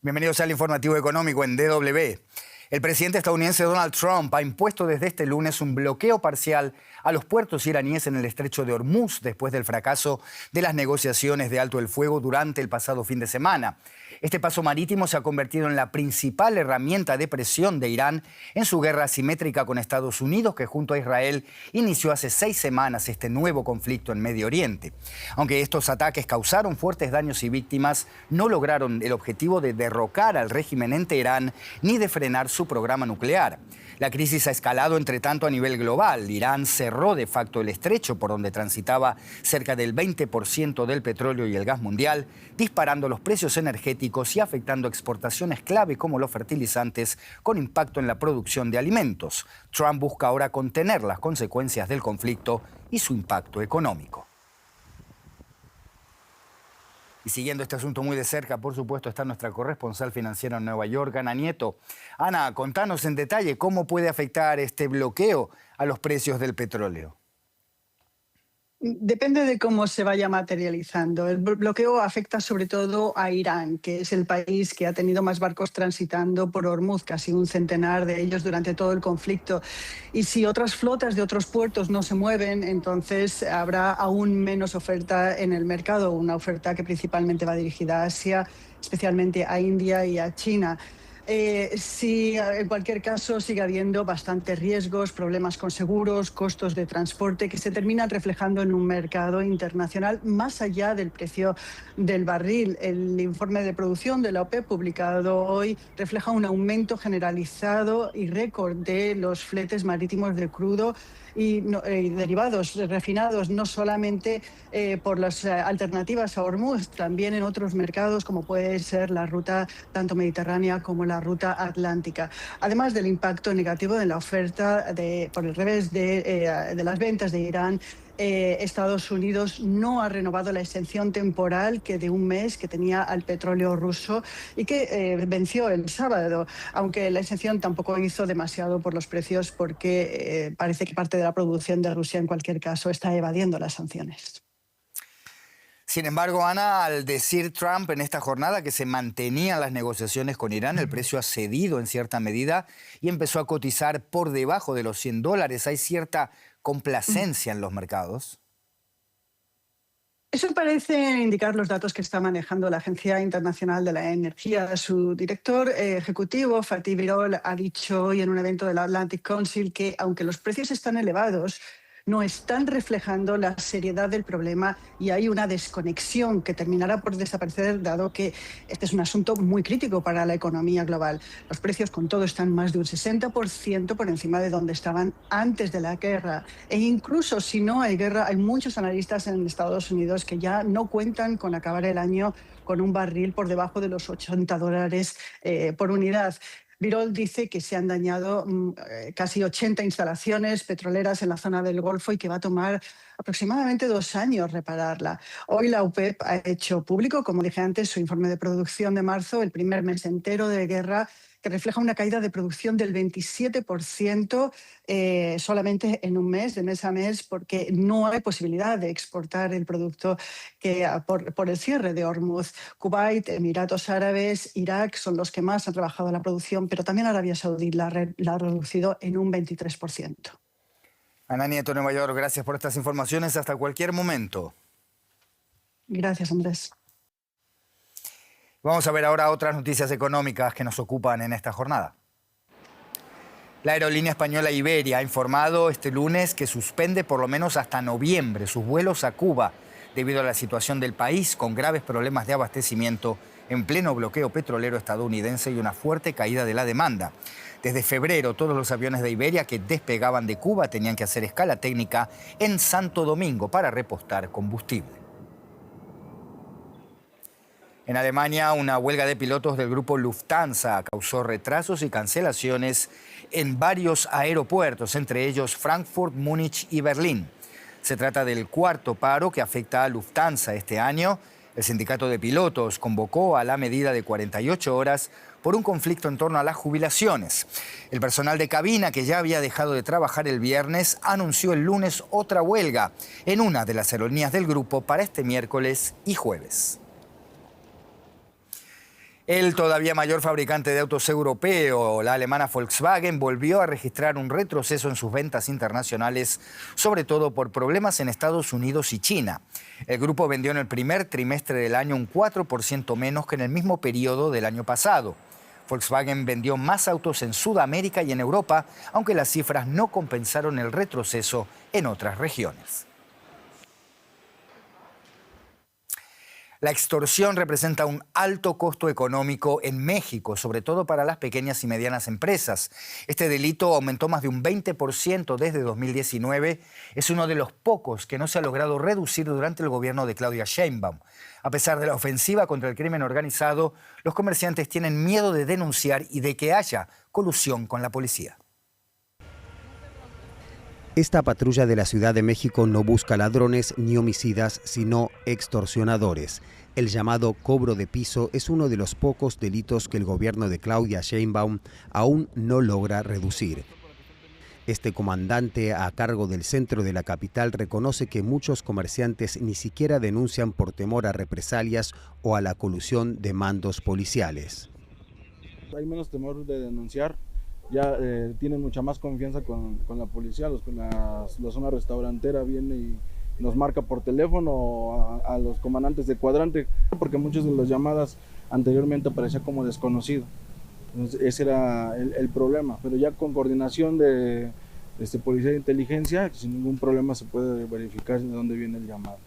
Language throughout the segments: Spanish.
Bienvenidos al Informativo Económico en DW. El presidente estadounidense Donald Trump ha impuesto desde este lunes un bloqueo parcial a los puertos iraníes en el estrecho de Hormuz después del fracaso de las negociaciones de alto el fuego durante el pasado fin de semana. Este paso marítimo se ha convertido en la principal herramienta de presión de Irán en su guerra asimétrica con Estados Unidos, que junto a Israel inició hace 6 semanas este nuevo conflicto en Medio Oriente. Aunque estos ataques causaron fuertes daños y víctimas, no lograron el objetivo de derrocar al régimen en Teherán ni de frenar su programa nuclear. La crisis ha escalado entre tanto a nivel global. Irán cerró de facto el estrecho por donde transitaba cerca del 20% del petróleo y el gas mundial, disparando los precios energéticos y afectando exportaciones clave como los fertilizantes, con impacto en la producción de alimentos. Trump busca ahora contener las consecuencias del conflicto y su impacto económico. Y siguiendo este asunto muy de cerca, por supuesto, está nuestra corresponsal financiera en Nueva York, Ana Nieto. Ana, contanos en detalle cómo puede afectar este bloqueo a los precios del petróleo. Depende de cómo se vaya materializando. El bloqueo afecta sobre todo a Irán, que es el país que ha tenido más barcos transitando por Hormuz, casi un centenar de ellos durante todo el conflicto. Y si otras flotas de otros puertos no se mueven, entonces habrá aún menos oferta en el mercado, una oferta que principalmente va dirigida a Asia, especialmente a India y a China. Sí, en cualquier caso sigue habiendo bastantes riesgos, problemas con seguros, costos de transporte que se terminan reflejando en un mercado internacional más allá del precio del barril. El informe de producción de la OPEP publicado hoy refleja un aumento generalizado y récord de los fletes marítimos de crudo y derivados refinados, no solamente por las alternativas a Hormuz, también en otros mercados como puede ser la ruta tanto mediterránea como la ruta atlántica. Además del impacto negativo de la oferta por el revés de las ventas de Irán, Estados Unidos no ha renovado la exención temporal de un mes que tenía al petróleo ruso y que venció el sábado, aunque la exención tampoco hizo demasiado por los precios porque parece que parte de la producción de Rusia en cualquier caso está evadiendo las sanciones. Sin embargo, Ana, al decir Trump en esta jornada que se mantenían las negociaciones con Irán, el precio ha cedido en cierta medida y empezó a cotizar por debajo de los $100. ¿Hay cierta complacencia en los mercados? Eso parece indicar los datos que está manejando la Agencia Internacional de la Energía. Su director ejecutivo, Fatih Birol, ha dicho hoy en un evento del Atlantic Council que, aunque los precios están elevados, no están reflejando la seriedad del problema y hay una desconexión que terminará por desaparecer, dado que este es un asunto muy crítico para la economía global. Los precios, con todo, están más de un 60% por encima de donde estaban antes de la guerra. E incluso si no hay guerra, hay muchos analistas en Estados Unidos que ya no cuentan con acabar el año con un barril por debajo de los $80 por unidad. Birol dice que se han dañado casi 80 instalaciones petroleras en la zona del Golfo y que va a tomar aproximadamente 2 años repararla. Hoy la OPEP ha hecho público, como dije antes, su informe de producción de marzo, el primer mes entero de guerra, que refleja una caída de producción del 27% solamente en un mes, de mes a mes, porque no hay posibilidad de exportar el producto por el cierre de Hormuz. Kuwait, Emiratos Árabes, Irak son los que más han trabajado la producción, pero también Arabia Saudí la ha reducido en un 23%. Ana Nieto, Nueva York, gracias por estas informaciones. Hasta cualquier momento. Gracias, Andrés. Vamos a ver ahora otras noticias económicas que nos ocupan en esta jornada. La aerolínea española Iberia ha informado este lunes que suspende por lo menos hasta noviembre sus vuelos a Cuba debido a la situación del país con graves problemas de abastecimiento en pleno bloqueo petrolero estadounidense y una fuerte caída de la demanda. Desde febrero, todos los aviones de Iberia que despegaban de Cuba tenían que hacer escala técnica en Santo Domingo para repostar combustible. En Alemania, una huelga de pilotos del grupo Lufthansa causó retrasos y cancelaciones en varios aeropuertos, entre ellos Frankfurt, Múnich y Berlín. Se trata del cuarto paro que afecta a Lufthansa este año. El sindicato de pilotos convocó a la medida de 48 horas por un conflicto en torno a las jubilaciones. El personal de cabina, que ya había dejado de trabajar el viernes, anunció el lunes otra huelga en una de las aerolíneas del grupo para este miércoles y jueves. El todavía mayor fabricante de autos europeo, la alemana Volkswagen, volvió a registrar un retroceso en sus ventas internacionales, sobre todo por problemas en Estados Unidos y China. El grupo vendió en el primer trimestre del año un 4% menos que en el mismo periodo del año pasado. Volkswagen vendió más autos en Sudamérica y en Europa, aunque las cifras no compensaron el retroceso en otras regiones. La extorsión representa un alto costo económico en México, sobre todo para las pequeñas y medianas empresas. Este delito aumentó más de un 20% desde 2019. Es uno de los pocos que no se ha logrado reducir durante el gobierno de Claudia Sheinbaum. A pesar de la ofensiva contra el crimen organizado, los comerciantes tienen miedo de denunciar y de que haya colusión con la policía. Esta patrulla de la Ciudad de México no busca ladrones ni homicidas, sino extorsionadores. El llamado cobro de piso es uno de los pocos delitos que el gobierno de Claudia Sheinbaum aún no logra reducir. Este comandante a cargo del centro de la capital reconoce que muchos comerciantes ni siquiera denuncian por temor a represalias o a la colusión de mandos policiales. Hay menos temor de denunciar. Ya tienen mucha más confianza con la policía, la zona restaurantera viene y nos marca por teléfono a los comandantes de cuadrante, porque muchas de las llamadas anteriormente aparecía como desconocido. Entonces, ese era el problema, pero ya con coordinación de policía de inteligencia, sin ningún problema se puede verificar de dónde viene el llamado.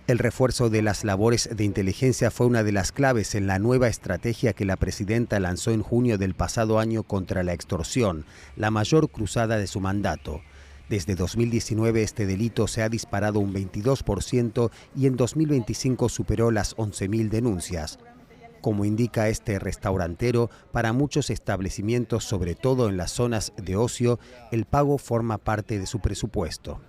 El refuerzo de las labores de inteligencia fue una de las claves en la nueva estrategia que la presidenta lanzó en junio del pasado año contra la extorsión, la mayor cruzada de su mandato. Desde 2019 este delito se ha disparado un 22% y en 2025 superó las 11.000 denuncias. Como indica este restaurantero, para muchos establecimientos, sobre todo en las zonas de ocio, el pago forma parte de su presupuesto.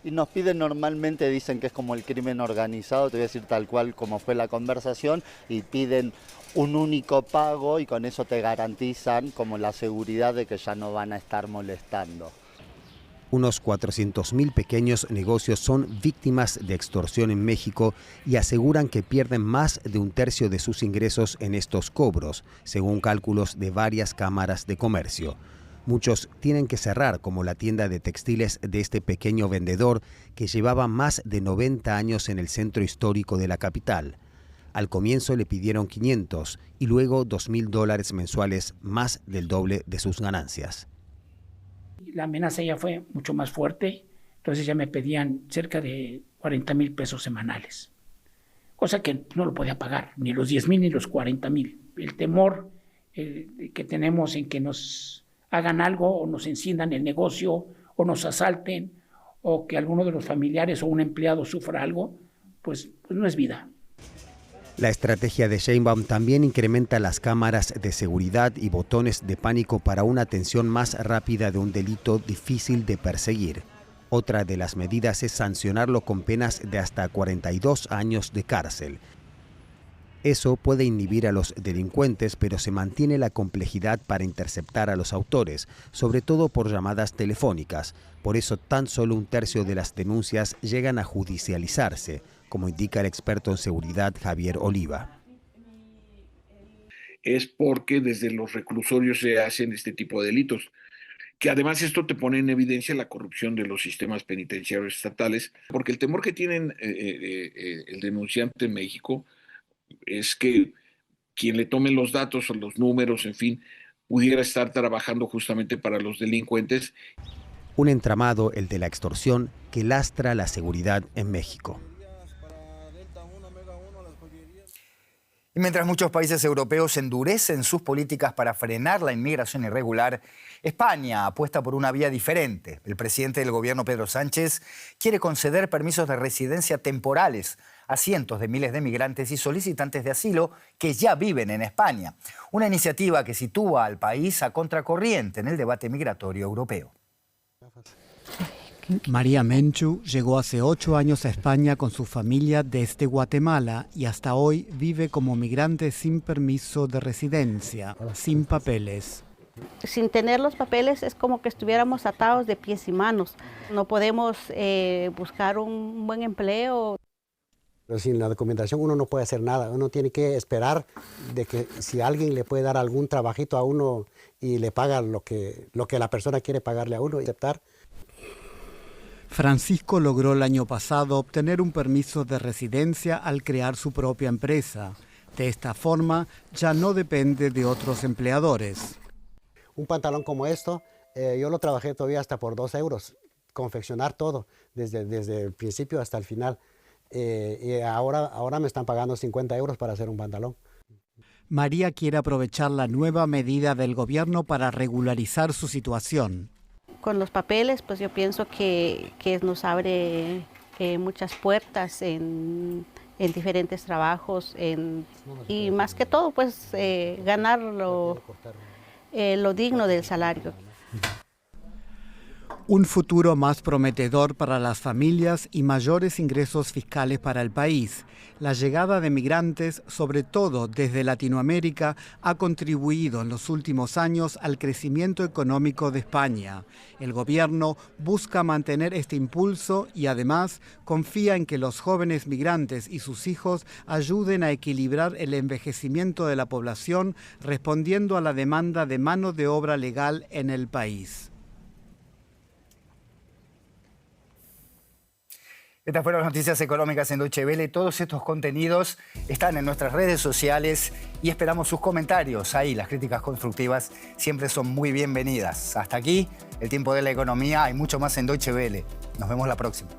Y nos piden normalmente, dicen que es como el crimen organizado, te voy a decir tal cual como fue la conversación, y piden un único pago y con eso te garantizan como la seguridad de que ya no van a estar molestando. Unos 400.000 pequeños negocios son víctimas de extorsión en México y aseguran que pierden más de un tercio de sus ingresos en estos cobros, según cálculos de varias cámaras de comercio. Muchos tienen que cerrar, como la tienda de textiles de este pequeño vendedor que llevaba más de 90 años en el centro histórico de la capital. Al comienzo le pidieron 500 y luego $2.000 mensuales, más del doble de sus ganancias. La amenaza ya fue mucho más fuerte, entonces ya me pedían cerca de 40,000 pesos semanales, cosa que no lo podía pagar, ni los 10,000 ni los 40,000. El temor que tenemos en que nos hagan algo o nos enciendan el negocio o nos asalten o que alguno de los familiares o un empleado sufra algo, pues no es vida. La estrategia de Sheinbaum también incrementa las cámaras de seguridad y botones de pánico para una atención más rápida de un delito difícil de perseguir. Otra de las medidas es sancionarlo con penas de hasta 42 años de cárcel. Eso puede inhibir a los delincuentes, pero se mantiene la complejidad para interceptar a los autores, sobre todo por llamadas telefónicas. Por eso tan solo un tercio de las denuncias llegan a judicializarse, como indica el experto en seguridad Javier Oliva. Es porque desde los reclusorios se hacen este tipo de delitos, que además esto te pone en evidencia la corrupción de los sistemas penitenciarios estatales, porque el temor que tienen el denunciante en México es que quien le tome los datos o los números, en fin, pudiera estar trabajando justamente para los delincuentes. Un entramado, el de la extorsión, que lastra la seguridad en México. Y mientras muchos países europeos endurecen sus políticas para frenar la inmigración irregular, España apuesta por una vía diferente. El presidente del gobierno, Pedro Sánchez, quiere conceder permisos de residencia temporales a cientos de miles de migrantes y solicitantes de asilo que ya viven en España. Una iniciativa que sitúa al país a contracorriente en el debate migratorio europeo. María Menchu llegó hace 8 años a España con su familia desde Guatemala y hasta hoy vive como migrante sin permiso de residencia, sin papeles. Sin tener los papeles es como que estuviéramos atados de pies y manos. No podemos buscar un buen empleo. Pero sin la documentación uno no puede hacer nada. Uno tiene que esperar de que si alguien le puede dar algún trabajito a uno y le paga lo que la persona quiere pagarle a uno y aceptar. Francisco logró el año pasado obtener un permiso de residencia al crear su propia empresa. De esta forma ya no depende de otros empleadores. Un pantalón como esto, yo lo trabajé todavía hasta por 2 euros, confeccionar todo, desde el principio hasta el final. Y ahora me están pagando 50 euros para hacer un pantalón. María quiere aprovechar la nueva medida del gobierno para regularizar su situación. Con los papeles, pues yo pienso que nos abre muchas puertas en diferentes trabajos y más que todo, pues ganar lo digno del salario. Un futuro más prometedor para las familias y mayores ingresos fiscales para el país. La llegada de migrantes, sobre todo desde Latinoamérica, ha contribuido en los últimos años al crecimiento económico de España. El gobierno busca mantener este impulso y además confía en que los jóvenes migrantes y sus hijos ayuden a equilibrar el envejecimiento de la población, respondiendo a la demanda de mano de obra legal en el país. Estas fueron las noticias económicas en Deutsche Welle. Todos estos contenidos están en nuestras redes sociales y esperamos sus comentarios. Ahí las críticas constructivas siempre son muy bienvenidas. Hasta aquí, el tiempo de la economía. Hay mucho más en Deutsche Welle. Nos vemos la próxima.